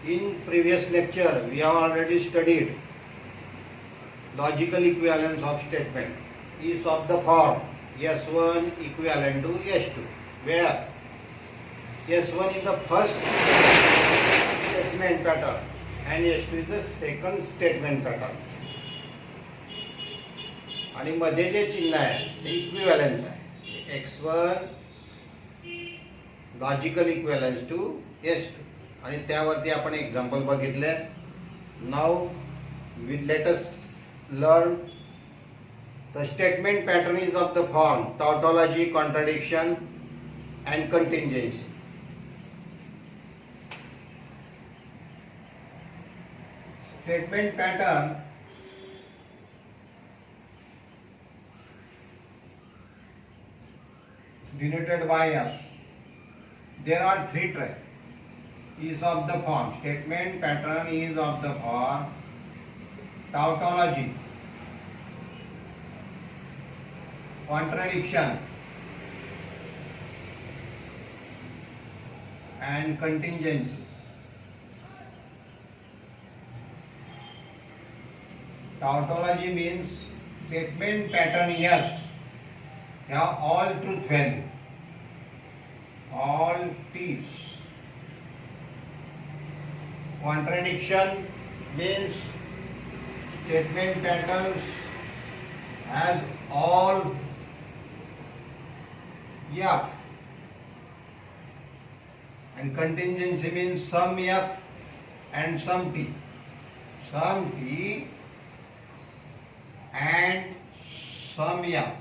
In previous lecture, we have already studied logical equivalence of statement is of the form S1 equivalent to S2, where S1 is the first statement pattern and S2 is the second statement pattern. आणि मध्ये जे चिन्ह आहे ते equivalence आहे. X1 logical equivalence to S2 आणि त्यावरती आपण example बघितले. Now let us learn the statement pattern is of the form tautology, contradiction and contingency. Statement pattern denoted by S. There are three types. Is of the form. Statement pattern is of the form tautology, contradiction and contingency. Tautology means statement pattern yes, have all truth value, all T's. Contradiction means statement patterns has all F, and contingency means some F and some T, some T and some F.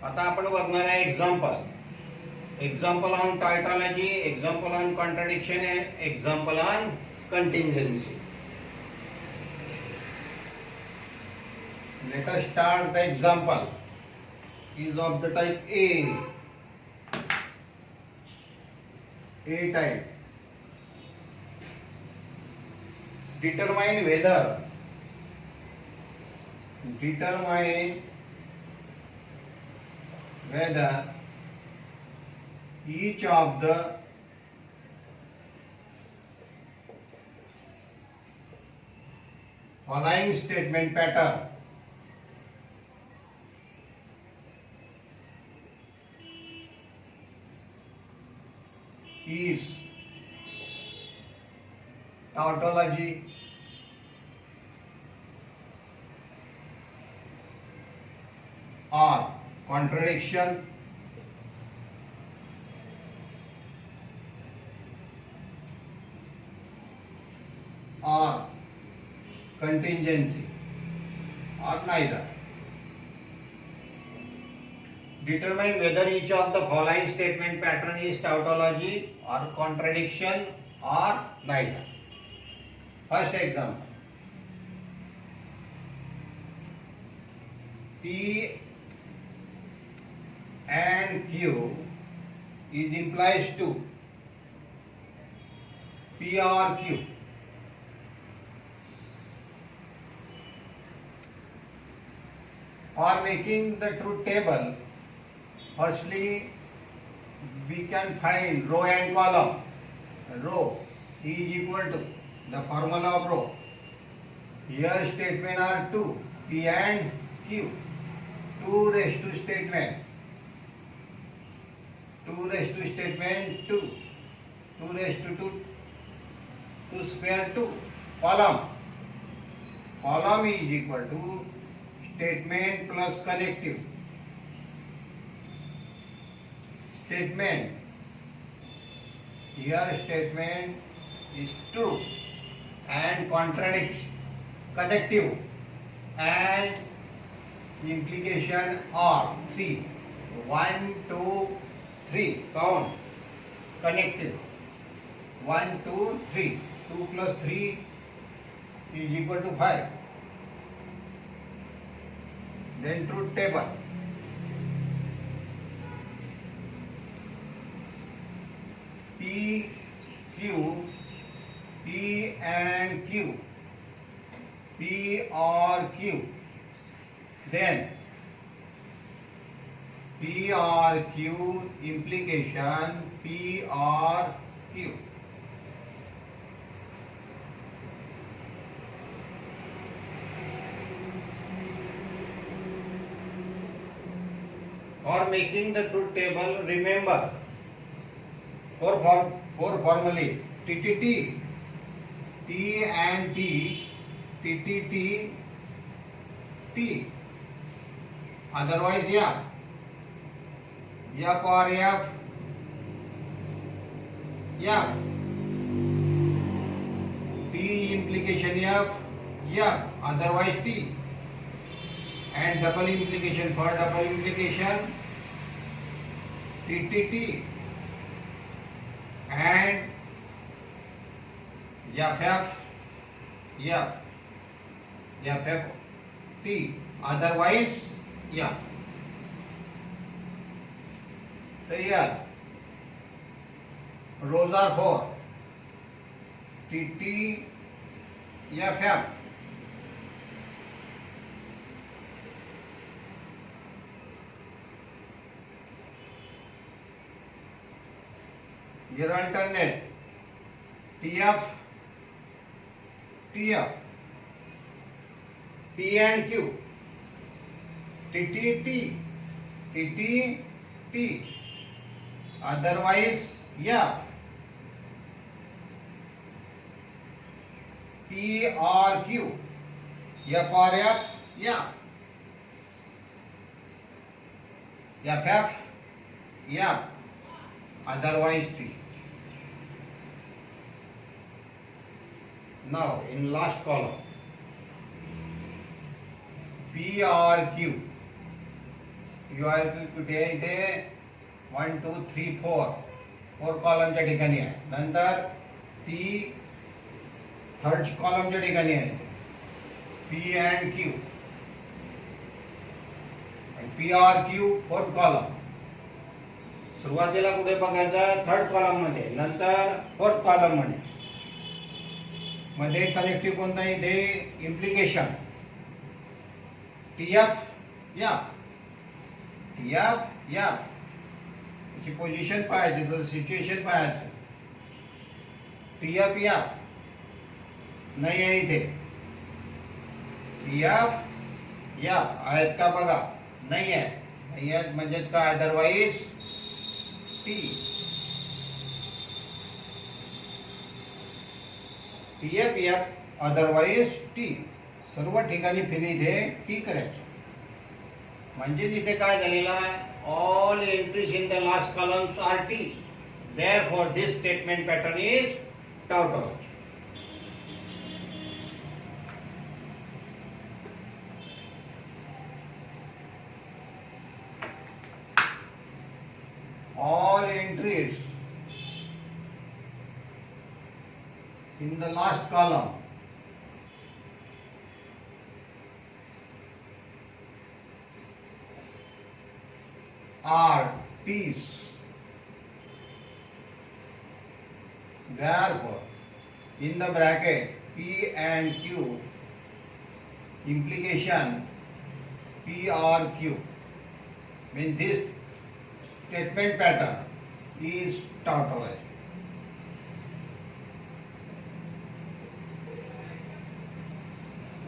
आता आपण बघणार आहे example on tautology, example on contradiction and example on contingency. Let us start the example is of the type a type. Determine whether each of the following statement pattern is tautology, or contradiction, or contingency, or neither. Determine whether each of the following statement pattern is tautology or contradiction or neither. First example. P and Q is implies to P or Q. For making the truth table, firstly we can find row and column. Row is equal to the formula of row. Here statement are 2, P and Q. 2 raised to statement. 2 raised to statement 2. 2 raised to 2. 2 square 2. Column. Column is equal to statement plus connective. Statement. Here statement is true and contradicts. Connective and implication are 3. 1, 2, 3. Count. Connective. 1, 2, 3. 2 plus 3 is equal to 5. Then truth table. P, Q, P and Q. P or Q. Then PRQ implication PRQ. For making the truth table, remember four formulae: TTT, T and T, TTT, T. Otherwise, yeah. F or F, F. T implication F, F. Otherwise T. And double implication for double implication TTT. And FF, F. FF, T. Otherwise, yeah. So here, rows are 4. TT, FF. Here alternate TF, TF, P and Q, TTT, TTT. Otherwise, yeah. P or Q, F or F, yeah. FF, yeah. Otherwise, T. Now, in last column, PRQ. PRQ कुठे आहे इथे 1 2 3 4 4 कॉलमच्या ठिकाणी आहे. नंतर P third कॉलमच्या ठिकाणी आहे. P and Q. PRQ fourth column. सुरुवातीला कुठे बघायचं? थर्ड कॉलम मध्ये, नंतर फोर्थ कॉलम मध्ये. मध्ये कनेक्टिव्ह कोणता आहे इथे? इम्प्लिकेशन TF, या TF, या त्याची पोझिशन पाहायची, त्याचं सिच्युएशन पाहायचं. TF, या नाही आहे इथे. TF, या आहेत का बघा? नाही आहे. नाही आहेत म्हणजेच काय? Otherwise T. TF, F, otherwise T. सर्व ठिकाणी फिर इथे T करायचं. म्हणजे इथे काय झालेलं आहे? All entries in the last columns are T. Therefore, this statement pattern is tautology. All entries in the last column are T's. Therefore, in the bracket P and Q, implication P or Q, means this statement pattern is tautology.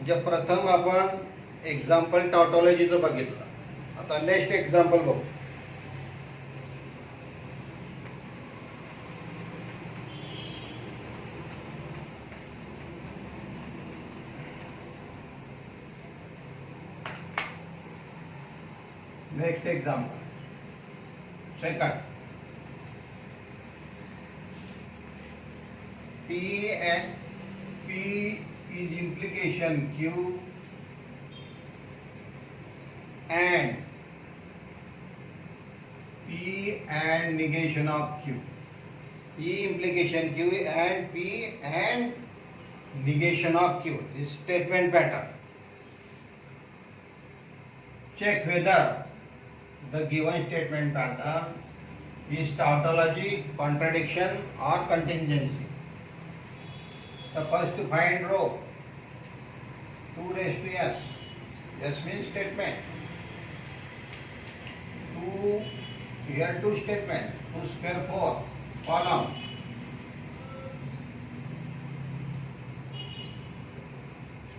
जब प्रथम आपण example टॉटॉलॉजीचं बघितलं, आता next example बघू. Next example second. P is implication Q and P and negation of Q. P implication Q and P and negation of Q. This statement pattern. Check whether the given statement pattern is tautology, contradiction or contingency. The first to find row 2 raised to S. S means statement. 2, here 2 statement, 2 square 4 column.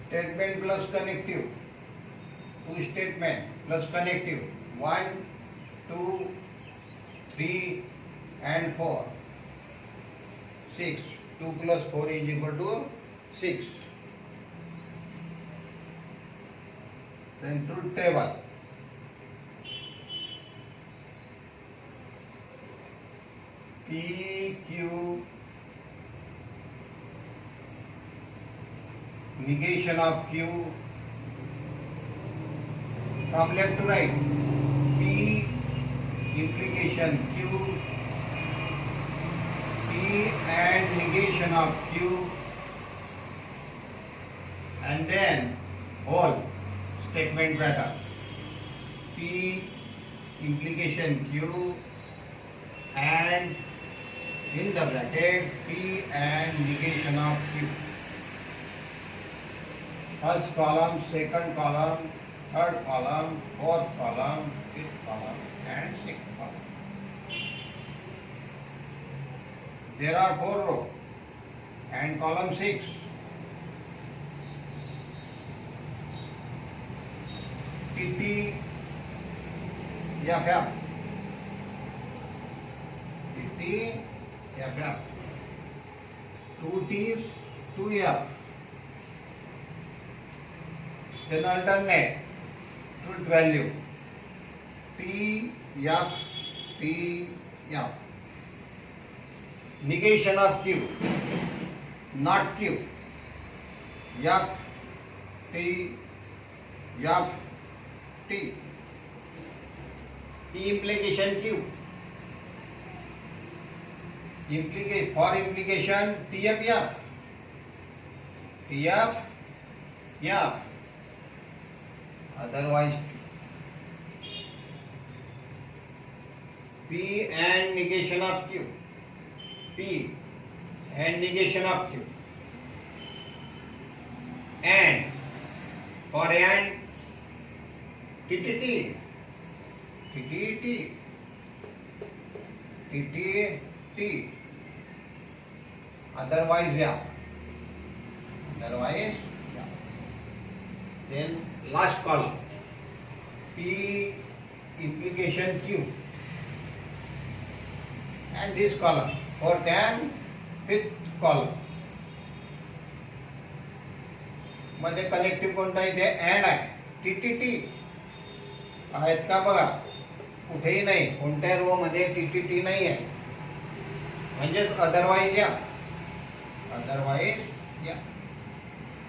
Statement plus connective, 2 statement plus connective, 1, 2, 3 and 4, 6, 2 plus 4 is equal to 6. Then truth table. P, Q, negation of Q from left to right. P, implication Q, P and negation of Q, and then whole statement pattern. P, implication Q, and in the bracket P and negation of Q. First column, second column, third column, fourth column, fifth column and sixth column. There are 4 rows and column 6. TT FF. TT FF. 2 T's, 2 F. Then alternate truth value. P F P F. Negation of Q, not Q. F T F T. P implication Q. For implication TF F. TF F. Otherwise P and negation of Q. P and negation of Q. And for and TTT. TTT. TTT. Otherwise yeah. Otherwise yeah. Then last column. P implication Q. And this column. Fourth and fifth column. मध्ये connective कोणता इथे and आहे. TTT आहेत का बघा, कुठेही नाही, कोणत्या रो मध्ये TTT नाही आहे, म्हणजेच अदरवाइज या. अदरवाइज या.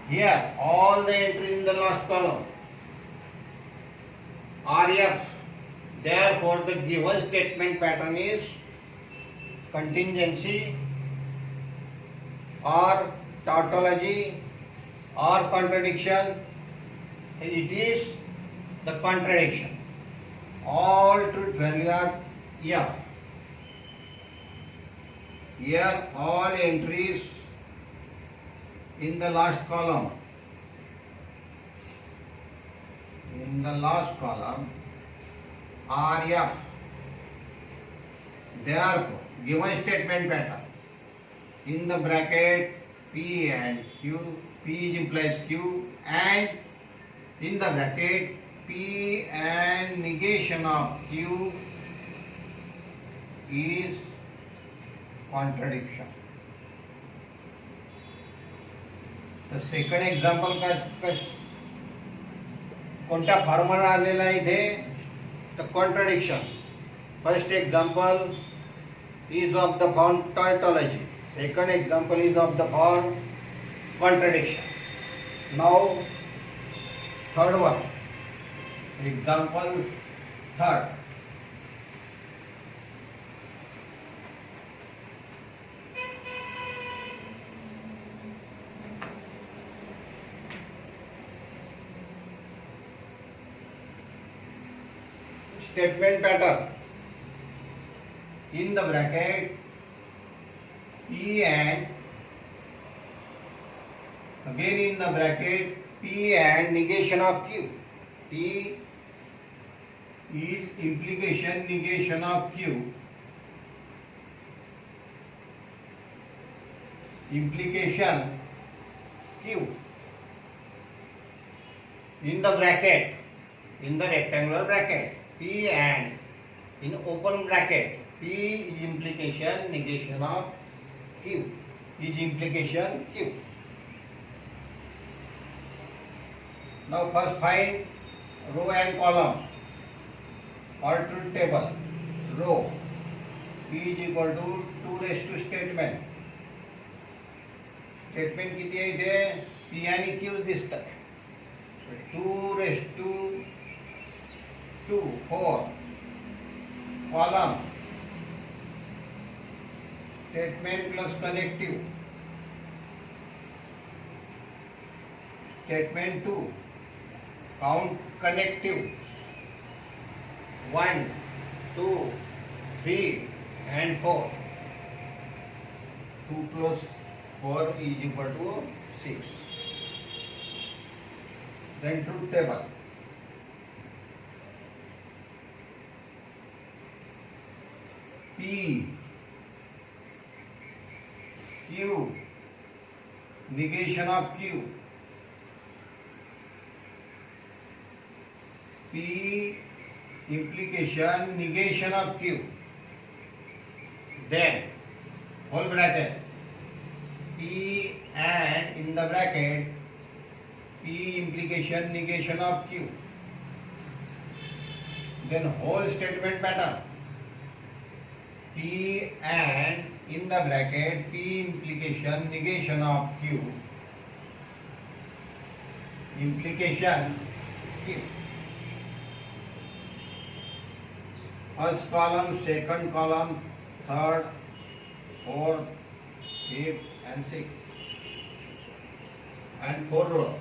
Here all the entries in the last column are F. Therefore the given statement pattern is contingency or tautology or contradiction. It is the contradiction. All truth value are F. Here all entries in the last column, are F. Therefore given statement pattern in the bracket P and Q, P implies Q, and in the bracket P and negation of Q is contradiction. The second example का कोणत्या फॉर्मला आलेला आहे इथे, the contradiction. First example is of the form tautology. Second example is of the form contradiction. Now third one. Example third. Statement pattern. In the bracket P and again in the bracket P and negation of Q. P is implication negation of Q. Implication Q in the bracket, in the rectangular bracket, P and in open bracket, P is implication negation of Q, is implication Q. Now first find row and column or truth table. Row P is equal to 2 raised to statement. Statement किती आहे इथे? P आणि Q दिसतात. 2 raised to 2 4. Column statement plus connective. Statement 2 count connective 1 2 3 and 4. 2 plus 4 is equal to 6. Then truth table. P Q negation of Q. P implication negation of Q. Then whole bracket P and in the bracket P implication negation of Q. Then whole statement pattern P and in the bracket P implication negation of Q. Implication Q. First column, second column, third, fourth, fifth and sixth, and 4 rows.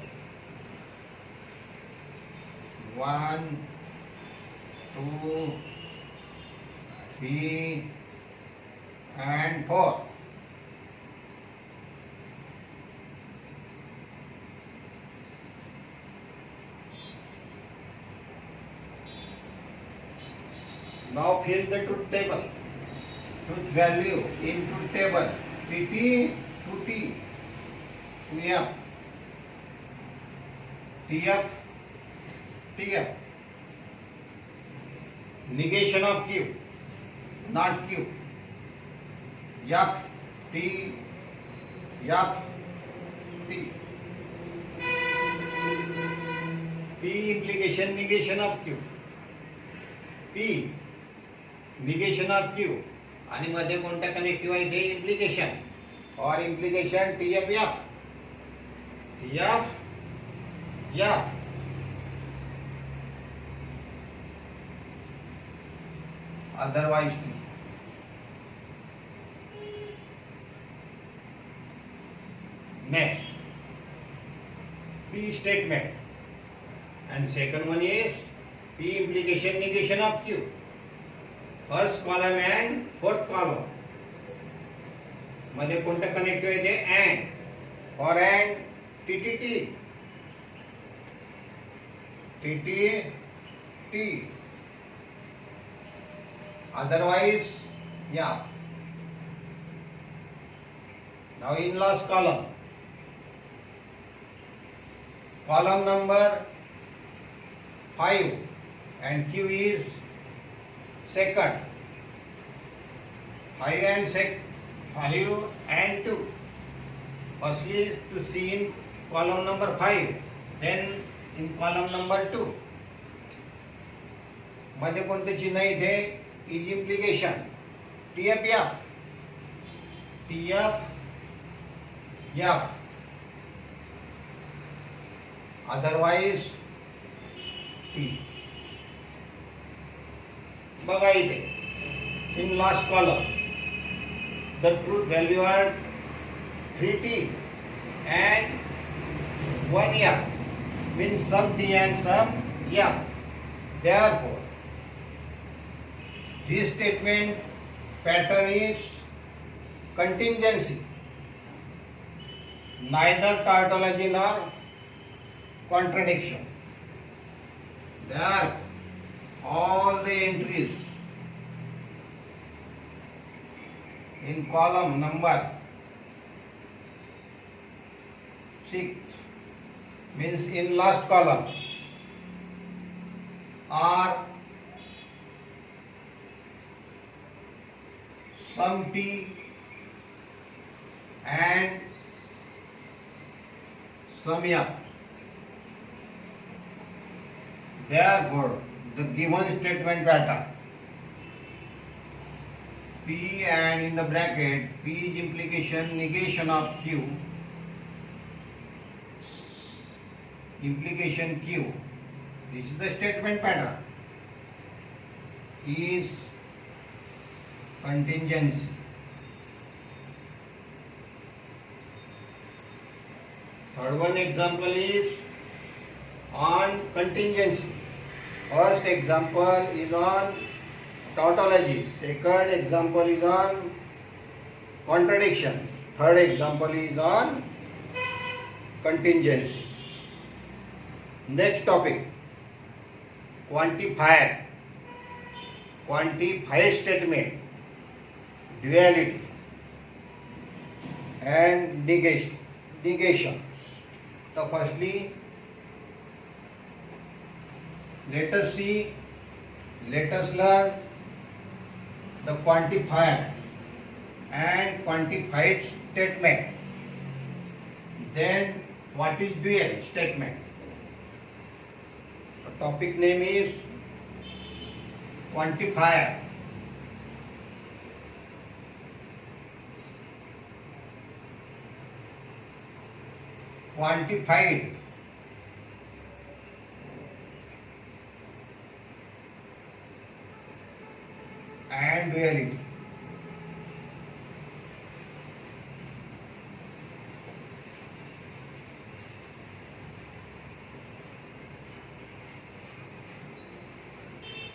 1, 2, 3 and 4. Now fill the truth table. Truth value in truth table PT to T to F, TF, TF. Negation of Q, not Q. F, T, F, T. P implication negation of Q. P negation of Q. आणि मध्ये कोणत्या connective आहे ते implication और implication TF F. TF F. Otherwise next P statement and second one is P implication negation of Q. First column and fourth column मध्ये कोणतं connective आहे ते and or and TTT TTT. Otherwise yeah. Now in last column, column number 5 and Q is second. 5 and 2. Firstly to see in column number 5, then in column number 2. मध्ये कोणते चिन्ह इथे is implication TF F. TF F. Otherwise T. बघा इथे in last column the truth value are 3T and 1 F, means some T and some F. Therefore this statement pattern is contingency, neither tautology nor contradiction. Therefore all the entries in column number 6, means in last column, are sum T and sum F. Therefore, the given statement pattern P and in the bracket P is implication negation of Q, implication Q. This is the statement pattern. Is contingency. Third one example is on contingency. First example is on tautology. Second example is on contradiction. Third example is on contingency. Next topic, quantifier. Quantified statement, duality and negation. So firstly, let us learn the quantifier and quantified statement. Then what is dual statement? The topic name is quantifier. Quantified and duality.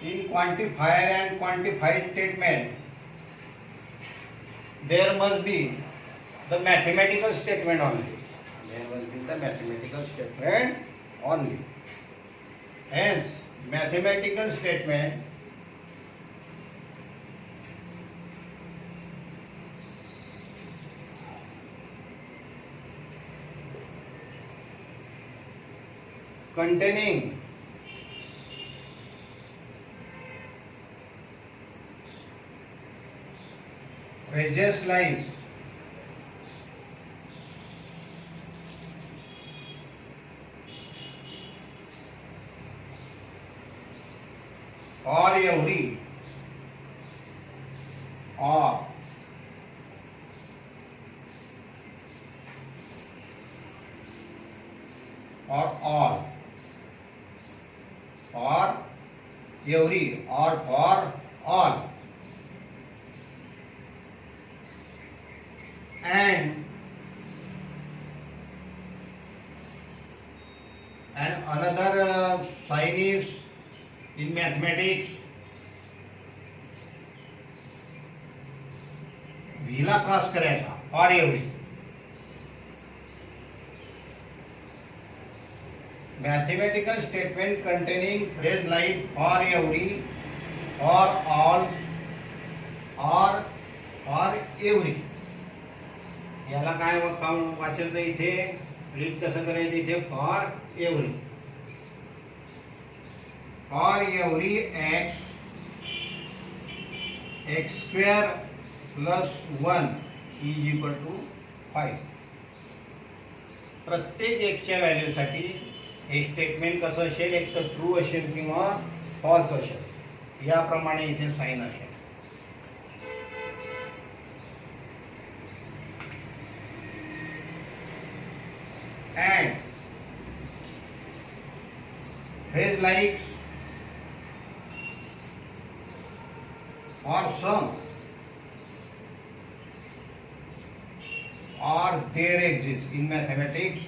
In quantifier and quantified statement, there must be the mathematical statement only. There must be the mathematical statement only. Hence, mathematical statement containing phrases lines or every or all or every or for all, and another sign is in mathematics व्हीला cross करायचा for every. Mathematical statement containing phrase like for every, for all or for every. याला काय वाचायचं इथे, read कसं करायचं इथे, for every. For every X square plus 1 is equal to 5. प्रत्येक एक्सच्या व्हॅल्यूसाठी हे स्टेटमेंट कसं असेल, एक तर ट्रू असेल किंवा फॉल्स असेल. याप्रमाणे इथे साइन असेल. And phrase like or some or there exists. In mathematics,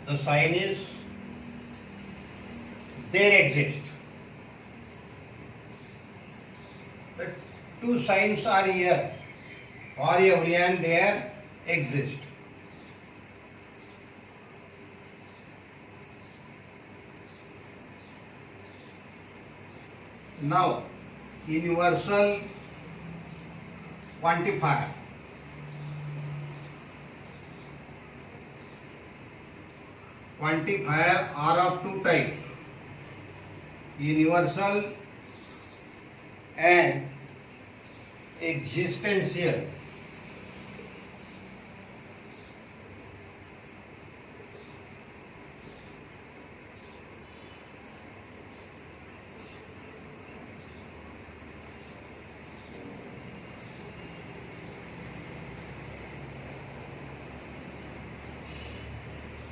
the sign is there exists. The two signs are here, for every and there exist. now universal quantifier. Quantifier are of two types, universal and existential.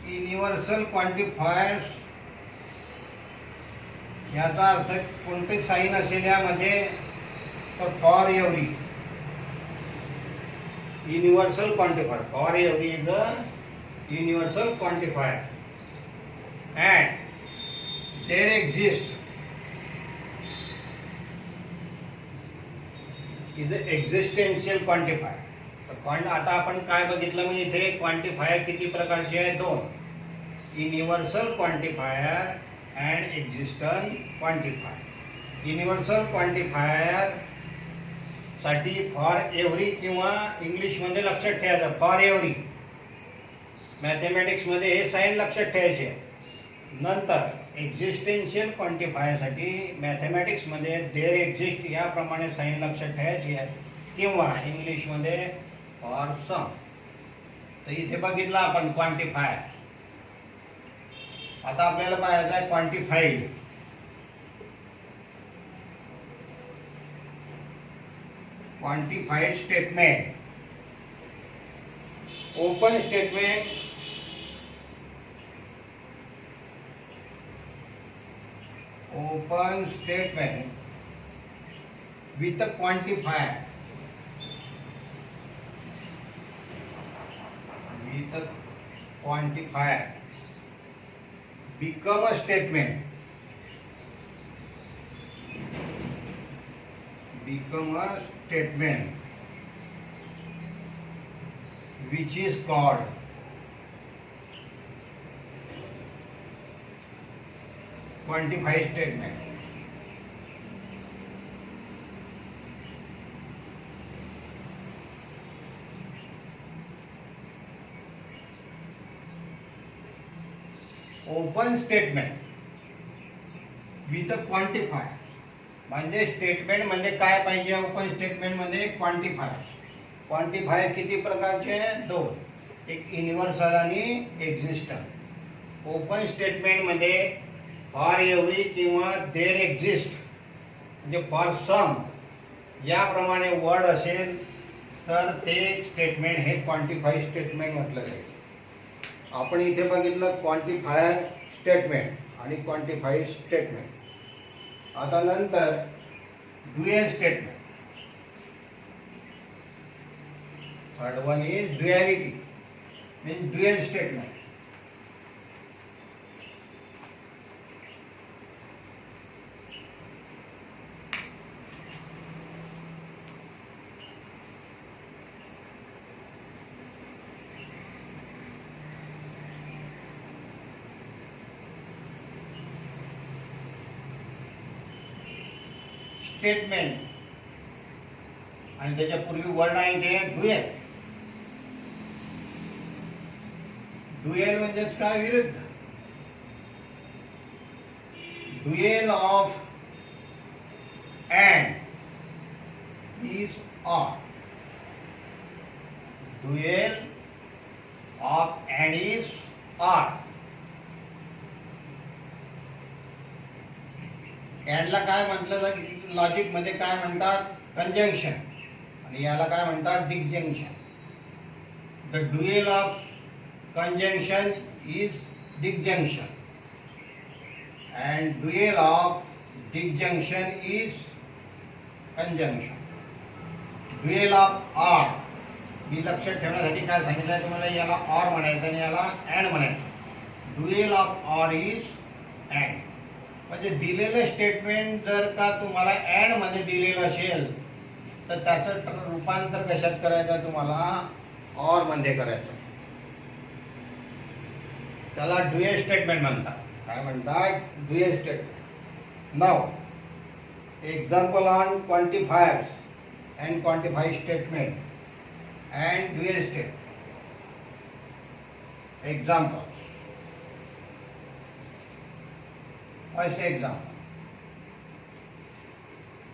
Universal quantifiers याचा अर्थ कोणते sign असेल यामध्ये, तर for every universal quantifier, for every is a universal quantifier and there exist is a existential quantifier. तर आता आपण काय बघितलं, मी इथे क्वांटिफायर किती प्रकारचे आहेत, दोन, universal quantifier and existent quantifier. Universal quantifier साठी फॉर एव्हरी किंवा इंग्लिशमध्ये लक्षात ठेवायचं फॉर एव्हरी, मॅथमॅटिक्समध्ये हे साइन लक्षात ठेवायचे. नंतर एक्झिस्टेन्शियल क्वांटिफायरसाठी मॅथमॅटिक्समध्ये देअर एक्झिस्ट याप्रमाणे साइन लक्षात ठेवायची आहे, किंवा इंग्लिशमध्ये फॉर सम. तर इथे बघितलं आपण क्वांटिफायर. आता आपल्याला पाहायचं आहे quantified. Quantified statement, open statement, open statement with a quantifier, become a statement which is called quantified statement. Open statement with a quantifier, म्हणजे स्टेटमेंट म्हणजे काय पाहिजे ओपन स्टेटमेंट मध्ये, क्वांटिफायर. क्वांटिफायर किती प्रकारचे, दोन, एक युनिव्हर्सल आणि एक्झिस्टंट. ओपन स्टेटमेंट मध्ये फॉर एव्हरी किंवा देअर एक्झिस्ट म्हणजे फॉर सम याप्रमाणे वर्ड असेल तर ते स्टेटमेंट हे क्वांटिफाईड स्टेटमेंट म्हटलं जाईल. आपण इथे बघितलं क्वांटिफायर स्टेटमेंट आणि क्वांटिफाईड स्टेटमेंट. आता नंतर dual statement. Third one is duality, means dual statement. Statement आणि त्याच्या पूर्वी वर्ड आहे ते ड्युएल. ड्युएल म्हणजेच काय, विरुद्ध. Dual of and is or, dual of and is or. अँडला काय म्हटलं लॉजिक मध्ये, काय म्हणतात, कंजंक्शन, आणि याला काय म्हणतात, disjunction. The dual of conjunction is disjunction and dual of disjunction is conjunction. Dual of or ही लक्षात ठेवण्यासाठी काय सांगितलं तुम्हाला, याला ऑर म्हणायचं आणि याला अँड म्हणायचं. Dual of or is and, म्हणजे दिलेलं स्टेटमेंट जर का तुम्हाला अँड मध्ये दिलेलं असेल तर त्याचं रूपांतर कशात करायचं, तुम्हाला ऑर मध्ये करायचं. त्याला ड्युएल स्टेटमेंट म्हणतात. काय म्हणतात, dual statement. Now example on quantifiers and quantify statement and dual state. Examples. First example.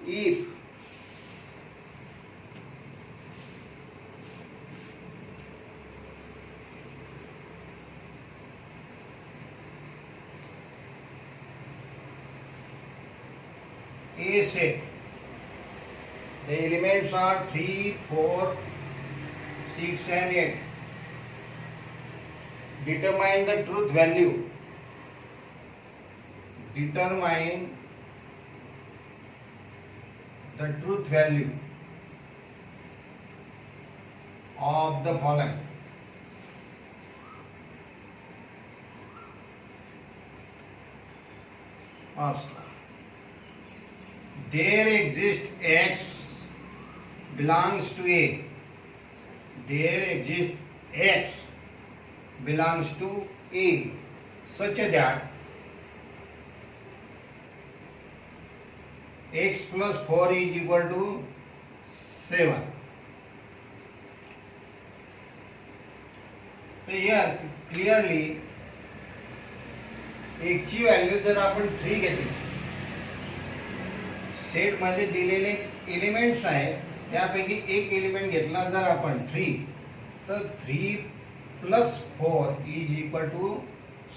If A set, the elements are 3, 4, 6 and 8. Determine the truth value. Determine the truth value of the following. First, there exists X belongs to A. There exists X belongs to A such that X plus 4 is equal to 7. So here clearly X ची value जर आपण 3 घेतली, set मध्ये दिलेले elements आहेत त्यापैकी एक element घेतला जर आपण 3, तर 3 plus 4 is equal to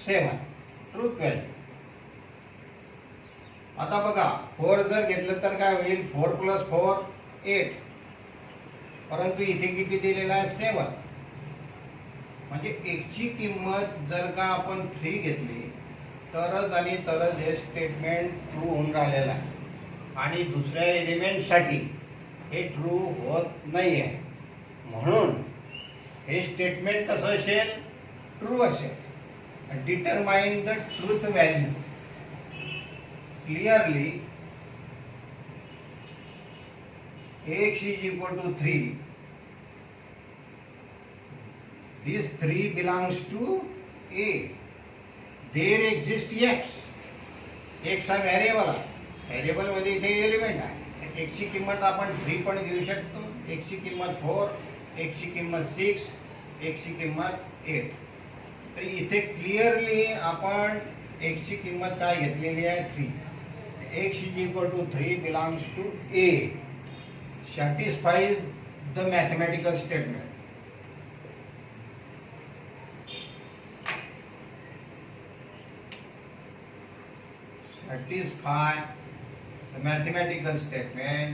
7 truth value. आता बघा 4 जर घेतलं तर काय होईल, 4 प्लस 4 8, परंतु इथे किती दिलेला आहे 7. म्हणजे x ची किंमत जर का आपण 3 घेतली तरच आणि तरच हे स्टेटमेंट ट्रू होऊन राहिलेलं आहे आणि दुसऱ्या एलिमेंटसाठी हे ट्रू होत नाही आहे. म्हणून हे स्टेटमेंट कसं असेल, ट्रू असेल. Determine the truth value. Clearly x is equal to 3. This 3 belongs to A. There exists x. x हा व्हेरिएबल आहे. व्हेरिएबल मध्ये इथे एलिमेंट आहे. x ची किंमत आपण 3 पण घेऊ शकतो, x ची किंमत 4, x ची किंमत 6, x ची किंमत 8. तर इथे क्लिअरली आपण x ची किंमत काय घेतलेली आहे 3. x is equal to 3 belongs to A. Satisfies the mathematical statement. Satisfy the mathematical statement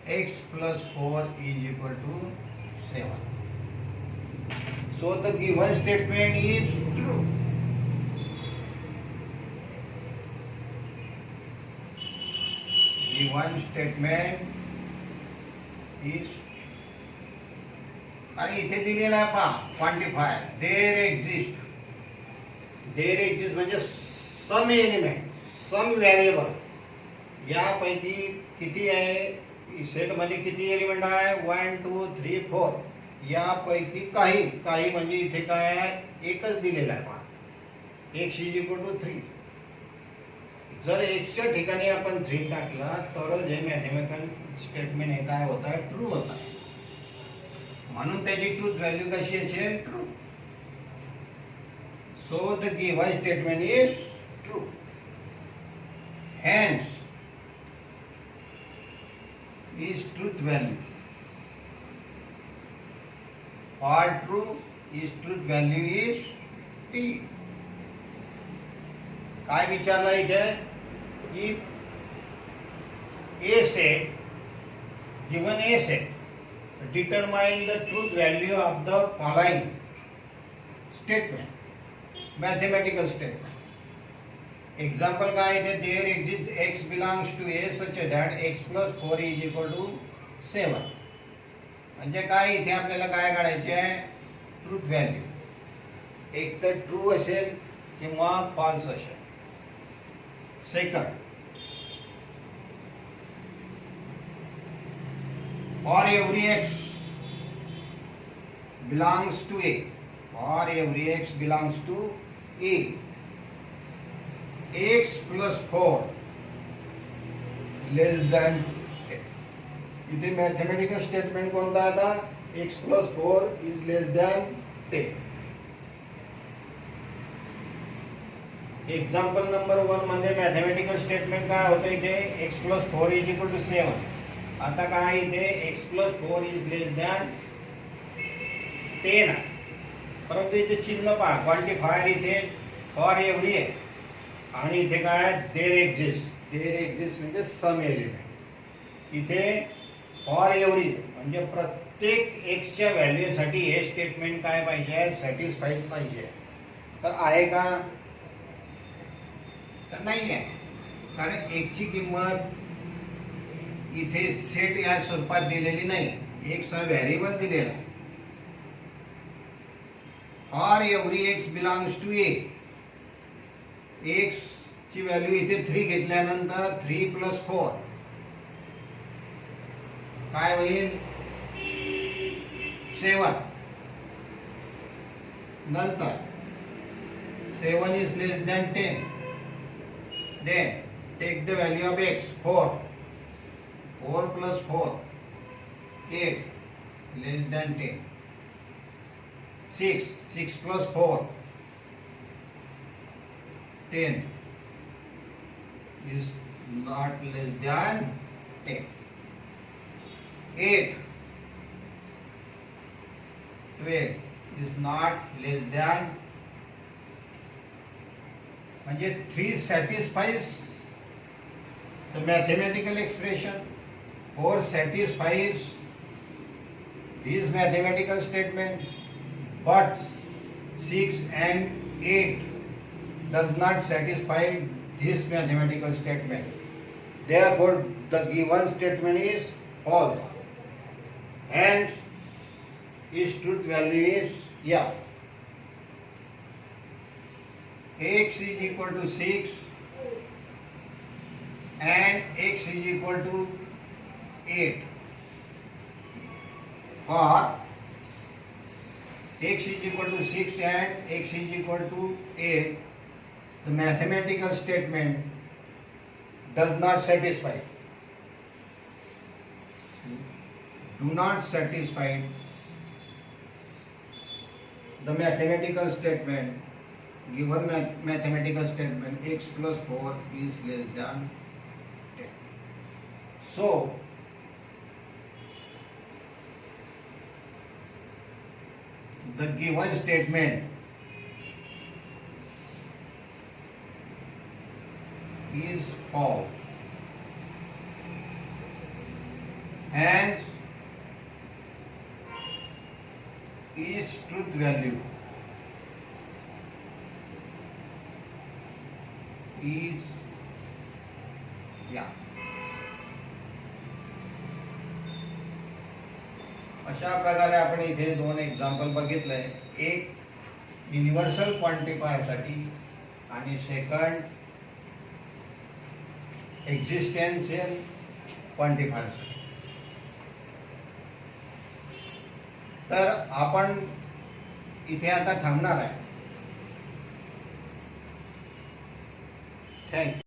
x plus 4 is equal to 7. So the given statement is true. Given statement is, आणि इथे दिलेला आहे पहा क्वांटिफायर. देर एक्झिस्ट. देर exist म्हणजे some element, सम variable. यापैकी किती आहे सेटमध्ये, किती एलिमेंट आहे 1 2 3 4. यापैकी काही म्हणजे इथे काय आहे एकच दिलेला आहे पहा, x इज इक्वल टू 3. जर एक्सच्या ठिकाणी आपण 3 टाकला तरच हे मॅथेमॅटिकल स्टेटमेंट हे काय होत आहे, ट्रू होत आहे. म्हणून त्याची ट्रूथ व्हॅल्यू कशी असेल, true. So the given statement is true. Hence is truth value. For true is truth value is T. काय विचारला इथे की A set, given A set, determine the truth value of the following statement, mathematical statement. Example काय इथे, there exists x belongs to A such that x plus 4 is equal to 7. म्हणजे काय इथे आपल्याला काय काढायचे आहे, ट्रूथ व्हॅल्यू. एक तर ट्रू असेल किंवा फॉल्स असेल. Second, for every x belongs to A, for every x belongs to A, x plus 4 less than 10. इथे मॅथमॅटिकल स्टेटमेंट कोणता आता? x + 4 is less than 10. Example number 1 मध्ये मॅथमॅटिकल स्टेटमेंट काय होतं? इथे x + 4 = 7. आता काय इथे x + 4 इज लेस दॅन 10 आहे. परंतु इथे चिन्ह पहा, क्वांटिफायर इथे फॉर एव्हरी आहे आणि इथे काय देर एक्झिस्ट म्हणजे सम एलिमेंट. इथे फॉर एव्हरी म्हणजे प्रत्येक एक्सच्या व्हॅल्यूसाठी हे स्टेटमेंट काय पाहिजे? सॅटिस्फाईड पाहिजे. तर आहे का? तर नाही आहे, कारण एक्सची किंमत इथे सेट या स्वरूपात दिलेली नाही, एक्स हा व्हेरिएबल दिलेला आहे. For every X belongs to A. X ची व्हॅल्यू इथे 3 घेतल्यानंतर 3 + 4 काय होईल? 7. नंतर 7 is less than 10. Then take the value of x. 4 + 4 8 less than 10. 6 + 4 10 is not less than 10. 8 12 is not less than. म्हणजे 3 satisfies the mathematical expression, 4 satisfies this mathematical statement, but 6 and 8 does not satisfy this mathematical statement. Therefore, the given statement is false. Hence, its truth value is F. X is equal to 6 and x is equal to 8. Or x is equal to 6 and x is equal to 8, the mathematical statement does not satisfy. Do not satisfy the mathematical statement. Given mathematical statement x + 4 is less than 10. So, the given statement is false. Hence, its truth value is yeah. अशा प्रकारे आपण इथे 2 example बघितले. एक universal quantifier साठी आणि second existential quantifier साठी. तर आपण इथे आता थांबणार आहे. थँक्यू.